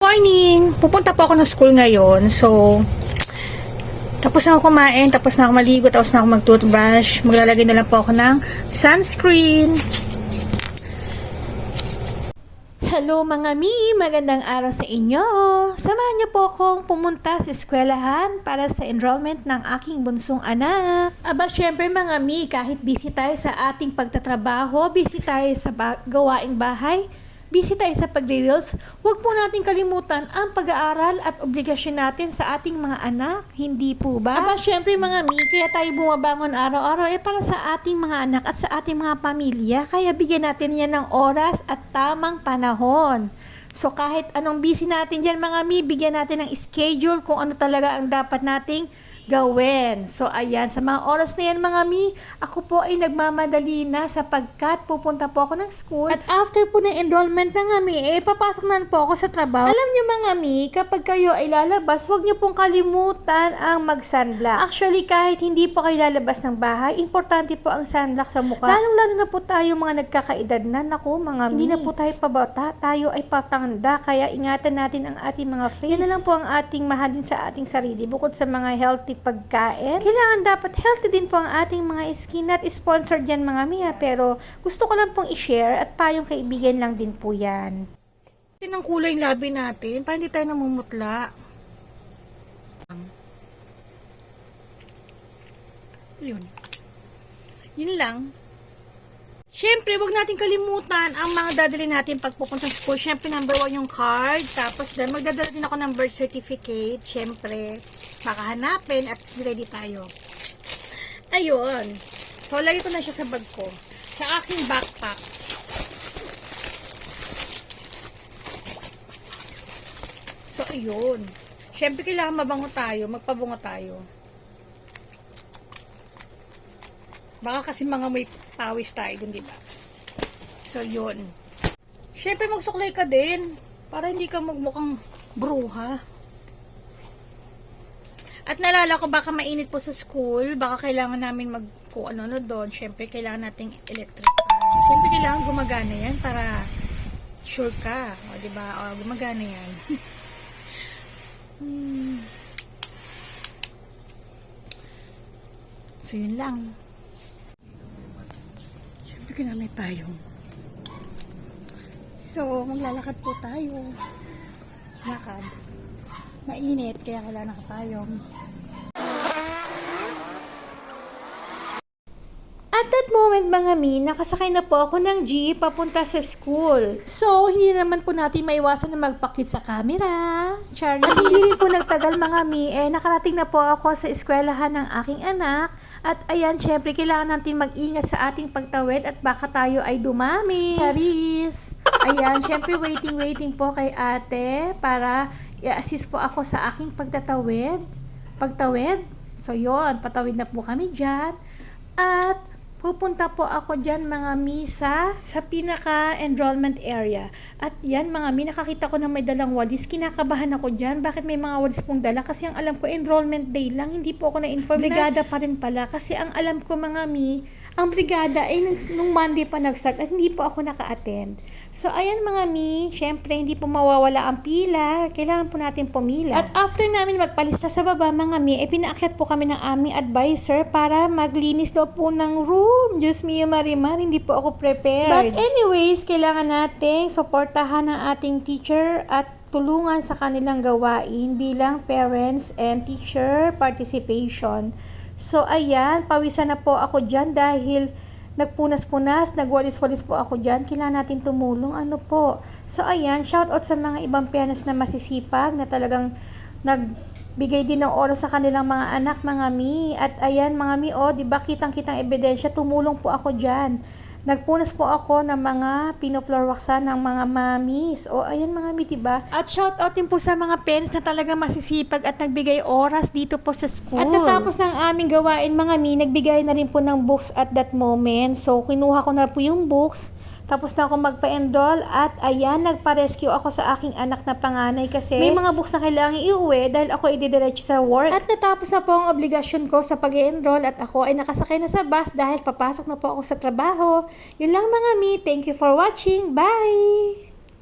morning! Pupunta po ako ng school ngayon. So, tapos na ako kumain, tapos na ako maligo, tapos na ako mag-toothbrush. Maglalagay na lang po ako ng sunscreen. Hello mga mi! Magandang araw sa inyo! Samahan niyo po akong pumunta sa eskwelahan para sa enrollment ng aking bunsong anak. Aba, syempre mga mi, kahit busy tayo sa ating pagtatrabaho, busy tayo sa gawaing bahay, busy tayo sa pagre-reels, huwag po natin kalimutan ang pag-aaral at obligasyon natin sa ating mga anak. Hindi po ba? Aba, syempre mga mi, kaya tayo bumabangon araw-araw para sa ating mga anak at sa ating mga pamilya. Kaya bigyan natin yan ng oras at tamang panahon. So kahit anong busy natin dyan mga mi, bigyan natin ng schedule kung ano talaga ang dapat nating gawin. So ayan, sa mga oras na yan mga mi, ako po ay nagmamadali na sapagkat pupunta po ako ng school. At after po ng enrollment mga mi, papasok na po ako sa trabaho. Alam nyo mga mi, kapag kayo ay lalabas, huwag nyo pong kalimutan ang mag-sunblock. Actually, kahit hindi po kayo lalabas ng bahay, importante po ang sunblock sa mukha. Lalong-lalo na po tayo mga nagkakaedad na. Naku mga mi, hindi na po tayo pabata, tayo ay patanda. Kaya ingatan natin ang ating mga face. Yan na lang po ang ating mahalin sa ating sarili. Bukod sa mga healthy pagkain, kailangan dapat healthy din po ang ating mga skin. Not sponsored yan mga miya, pero gusto ko lang pong i-share at payong kaibigan lang din po yan. Ang kulay labi natin, para hindi tayo namumutla. Yun lang. Siyempre, wag natin kalimutan ang mga dadali natin pag pupunta sa school. Siyempre, number 1 yung card. Tapos, magdadala din ako ng birth certificate. Siyempre, makahanapin at ready tayo. Ayun. So, lagay ko na siya sa bag ko. Sa aking backpack. So, ayun. Siyempre, kailangan mabango tayo. Magpabango tayo. Baka kasi mga may pawis tayo dun, diba? So, yun. Siyempre, magsuklay ka din. Para hindi ka magmukhang bruha. At naalala ko, baka mainit po sa school. Baka kailangan namin kung ano doon. Siyempre, kailangan nating electric fan. Siyempre, kailangan gumagana yan para sure ka. O, diba? O, gumagana yan. So, yun lang. Siyempre, kailangan may payong. So, maglalakad po tayo. Lakad. Mainit, kaya kailangan nakapayong. At that moment mga mi, nakasakay na po ako ng jeep papunta sa school. So, hindi naman po natin maiwasan na magpakit sa camera. Charlie. At hindi rin po nagtagal mga mi, nakarating na po ako sa eskwelahan ng aking anak. At ayan, syempre, kailangan natin mag-ingat sa ating pagtawid at baka tayo ay dumami. Charis! Ayan, syempre, waiting po kay ate para i-assist po ako sa aking pagtawid. So, yon, patawid na po kami dyan. At pupunta po ako dyan mga misa sa pinaka-enrollment area. At yan mga mi, nakakita ko na may dalang walis. Kinakabahan ako dyan. Bakit may mga walis pong dala? Kasi ang alam ko enrollment day lang. Hindi po ako na-inform. Brigada pa rin pala. Kasi ang alam ko mga mi, ang brigada ay nung Monday pa nag-start at hindi po ako naka-attend. So, ayan mga mi, syempre hindi po mawawala ang pila. Kailangan po natin pumila. At after namin magpalista sa baba mga mi, pinaakyat po kami ng aming advisor para maglinis daw po ng room. Diyos mio Marimar, hindi po ako prepared. But anyways, kailangan nating suportahan ang ating teacher at tulungan sa kanilang gawain bilang parents and teacher participation. So, ayan, pawisan na po ako dyan dahil nagpunas-punas, nagwalis-walis po ako dyan. Kailangan natin tumulong. Ano po? So, ayan, shout out sa mga ibang parents na masisipag na talagang nagbigay din ng oras sa kanilang mga anak, mga mi. At ayan, mga mi, diba, kitang-kitang ebidensya, tumulong po ako dyan. Nagpunas po ako ng mga pinofloor waxan ng mga mamis. Ayan mga mi, diba? At shout out din po sa mga parents na talagang masisipag at nagbigay oras dito po sa school. At natapos ng aming gawain mga mi, nagbigay na rin po ng books at that moment. So, kinuha ko na po yung books. Tapos na ako magpa-enroll at ayan, nagpa-rescue ako sa aking anak na panganay kasi may mga books na kailangan iuwi dahil ako ididiretso sa work. At natapos na po ang obligasyon ko sa pag-enroll at ako ay nakasakay na sa bus dahil papasok na po ako sa trabaho. Yun lang mga mi, thank you for watching, bye!